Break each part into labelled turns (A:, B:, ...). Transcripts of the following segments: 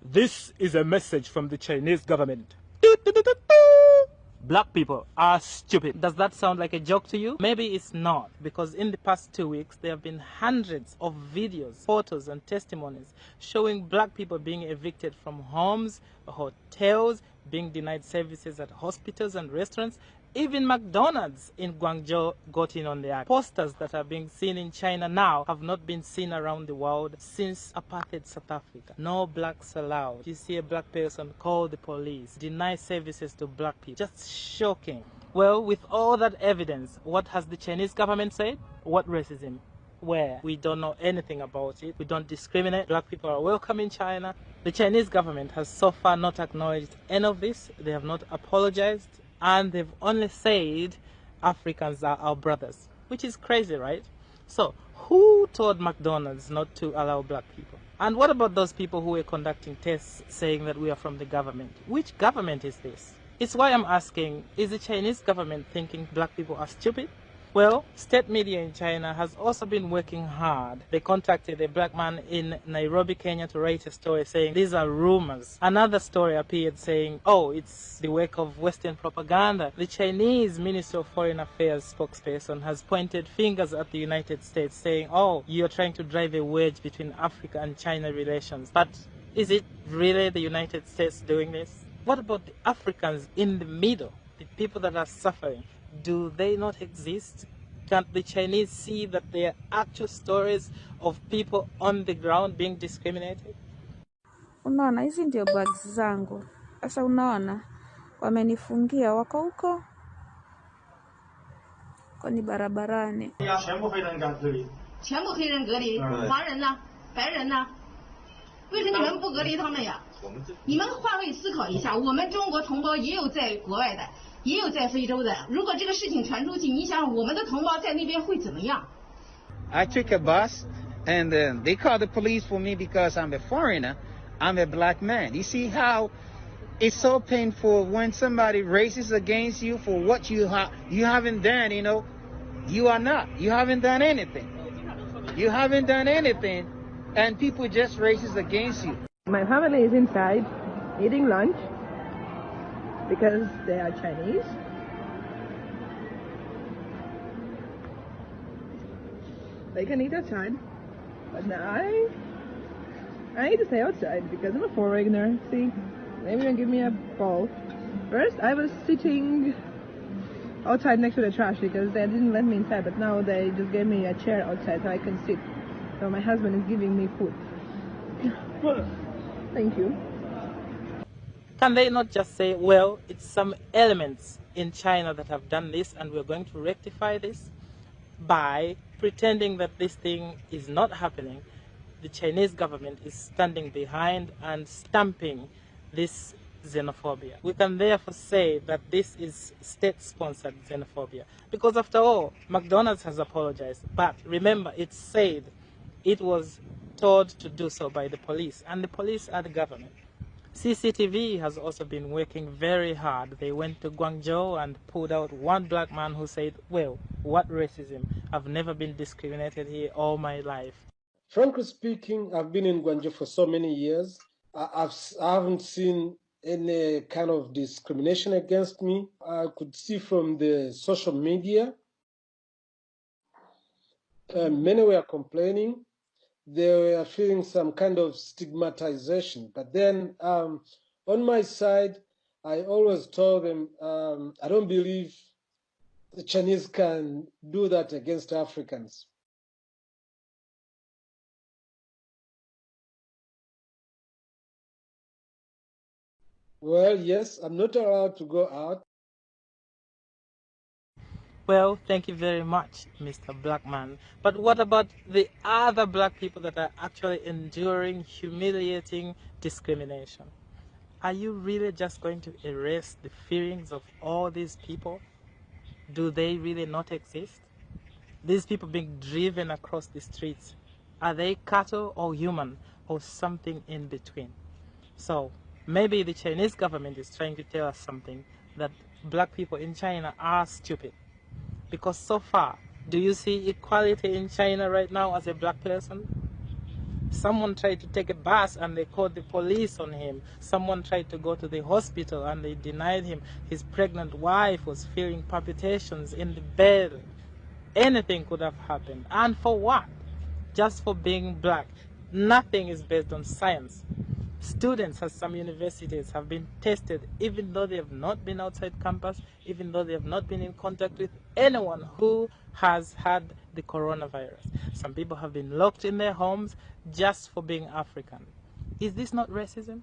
A: This is a message from the Chinese government. Black people are stupid. Does that sound like a joke to you? Maybe it's not, because in the past 2 weeks there have been hundreds of videos, photos and testimonies showing black people being evicted from homes, hotels, being denied services at hospitals and restaurants. Even McDonald's in Guangzhou got in on the act. Posters that are being seen in China now have not been seen around the world since apartheid South Africa. No blacks allowed. You see a black person, call the police, deny services to black people. Just shocking. Well, with all that evidence, what has the Chinese government said? What racism? Where? We don't know anything about it. We don't discriminate. Black people are welcome in China. The Chinese government has so far not acknowledged any of this. They have not apologized. And they've only said Africans are our brothers, which is crazy, right? So who told McDonald's not to allow black people? And what about those people who were conducting tests saying that we are from the government? Which government is this? It's why I'm asking, is the Chinese government thinking black people are stupid? Well, state media in China has also been working hard. They contacted a black man in Nairobi, Kenya to write a story saying these are rumors. Another story appeared saying, oh, it's the work of Western propaganda. The Chinese Ministry of Foreign Affairs spokesperson has pointed fingers at the United States saying, oh, you're trying to drive a wedge between Africa and China relations. But is it really the United States doing this? What about the Africans in the middle, the people that are suffering? Do they not exist? Can't the Chinese see that there are actual stories of people on the ground being discriminated?
B: Unaona, hizi ndio bags zangu. Sasa unaona, wamenifungia, wako huko kwenye barabarani.
C: 全部黑人隔离。全部黑人隔离，黄人呢？白人呢？为什么你们不隔离他们呀？你们换位思考一下，我们中国同胞也有在国外的。 也有在非洲的，如果这个事情传出去，你想我们的同胞在那边会怎么样
D: I took a bus and they called the police for me because I'm a foreigner. I'm a black man. You see how it's so painful when somebody races against you for what you haven't done, you know. You are not. You haven't done anything. You haven't done anything and people just races against you.
E: My family is inside eating lunch. Because they are Chinese. They can eat outside, but I need to stay outside because I'm a foreigner. See, maybe you can give me a ball. First, I was sitting outside next to the trash because they didn't let me inside, but now they just gave me a chair outside so I can sit. So my husband is giving me food. Thank you.
A: Can they not just say, well, it's some elements in China that have done this and we're going to rectify this by pretending that this thing is not happening? The Chinese government is standing behind and stamping this xenophobia. We can therefore say that this is state-sponsored xenophobia because after all, McDonald's has apologized. But remember, it said it was told to do so by the police, and the police are the government. CCTV has also been working very hard. They went to Guangzhou and pulled out one black man who said, well, what racism? I've never been discriminated here all my life.
F: Frankly speaking, I've been in Guangzhou for so many years. I haven't seen any kind of discrimination against me. I could see from the social media, many were complaining. They were feeling some kind of stigmatization. But then on my side, I always told them, I don't believe the Chinese can do that against Africans. Well, yes, I'm not allowed to go out.
A: Well, thank you very much, Mr. Blackman. But what about the other black people that are actually enduring humiliating discrimination? Are you really just going to erase the feelings of all these people? Do they really not exist? These people being driven across the streets, are they cattle or human or something in between? So maybe the Chinese government is trying to tell us something, that black people in China are stupid. Because so far, do you see equality in China right now as a black person? Someone tried to take a bus and they called the police on him. Someone tried to go to the hospital and they denied him. His pregnant wife was feeling palpitations in the bed. Anything could have happened. And for what? Just for being black. Nothing is based on science. Students at some universities have been tested even though they have not been outside campus, even though they have not been in contact with anyone who has had the coronavirus. Some people have been locked in their homes just for being African. Is this not racism?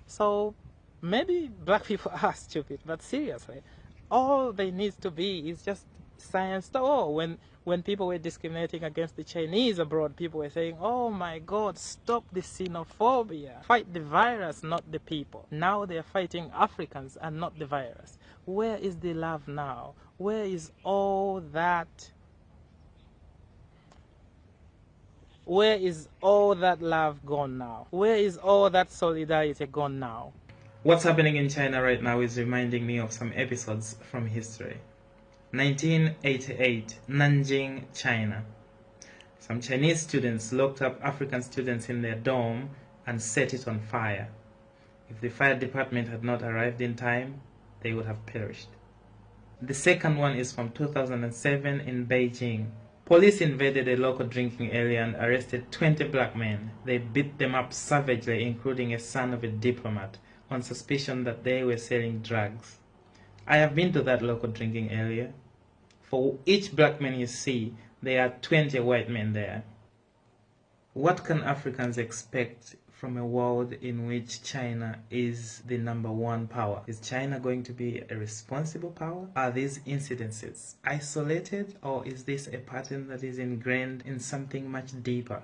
A: So maybe black people are stupid, but seriously, all they need to be is just science. Oh, when people were discriminating against the Chinese abroad, people were saying, oh my God, stop the xenophobia. Fight the virus, not the people. Now they're fighting Africans and not the virus. Where is the love now? Where is all that? Where is all that love gone now? Where is all that solidarity gone now? What's happening in China right now is reminding me of some episodes from history. 1988, Nanjing, China. Some Chinese students locked up African students in their dorm and set it on fire. If the fire department had not arrived in time, they would have perished. The second one is from 2007 in Beijing. Police invaded a local drinking area and arrested 20 black men. They beat them up savagely, including a son of a diplomat, on suspicion that they were selling drugs. I have been to that local drinking area. For each black man you see, there are 20 white men there. What can Africans expect from a world in which China is the #1 power? Is China going to be a responsible power? Are these incidences isolated, or is this a pattern that is ingrained in something much deeper?